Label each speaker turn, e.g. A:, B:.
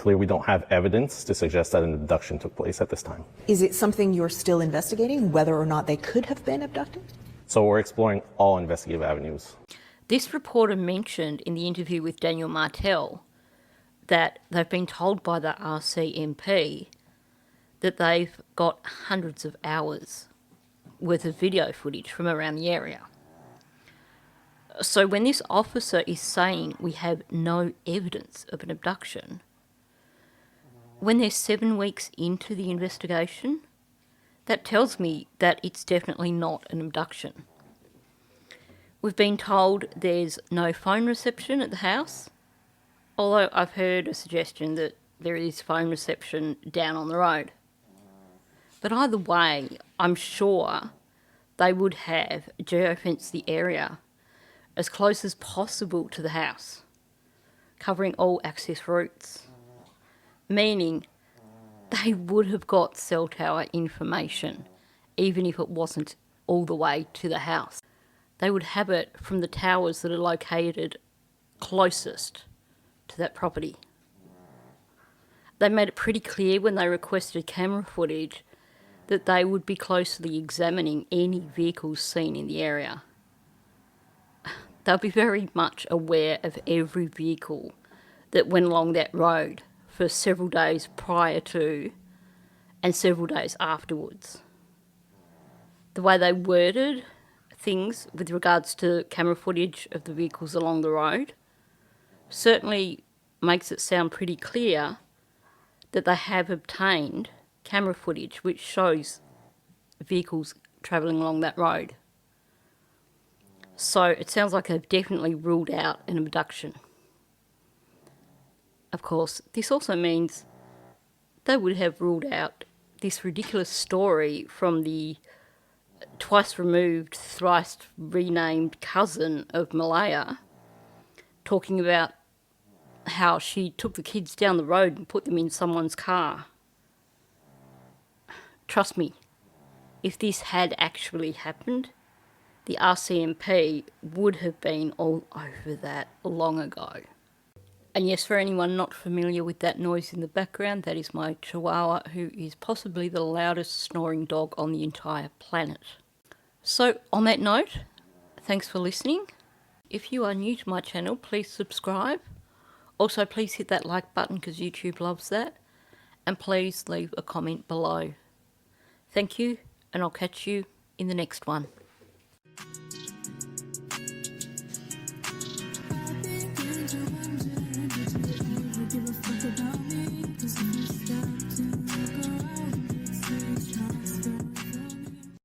A: clear, we don't have evidence to suggest that an abduction took place at this time.
B: Is it something you're still investigating, whether or not they could have been abducted?
A: So we're exploring all investigative avenues.
C: This reporter mentioned in the interview with Daniel Martel that they've been told by the RCMP that they've got hundreds of hours worth of video footage from around the area. So when this officer is saying we have no evidence of an abduction, when they're 7 weeks into the investigation, that tells me that it's definitely not an abduction. We've been told there's no phone reception at the house, although I've heard a suggestion that there is phone reception down on the road. But either way, I'm sure they would have geofenced the area as close as possible to the house, covering all access routes, meaning they would have got cell tower information, even if it wasn't all the way to the house. They would have it from the towers that are located closest to that property. They made it pretty clear when they requested camera footage that they would be closely examining any vehicles seen in the area. They'll be very much aware of every vehicle that went along that road for several days prior to and several days afterwards. The way they worded things with regards to camera footage of the vehicles along the road certainly makes it sound pretty clear that they have obtained camera footage which shows vehicles travelling along that road. So it sounds like they've definitely ruled out an abduction. Of course, this also means they would have ruled out this ridiculous story from the twice removed, thrice renamed cousin of Malaya, talking about how she took the kids down the road and put them in someone's car. Trust me, if this had actually happened, the RCMP would have been all over that long ago. And yes, for anyone not familiar with that noise in the background, that is my Chihuahua, who is possibly the loudest snoring dog on the entire planet. So, on that note, thanks for listening. If you are new to my channel, please subscribe. Also, please hit that like button because YouTube loves that. And please leave a comment below. Thank you, and I'll catch you in the next one.
D: Into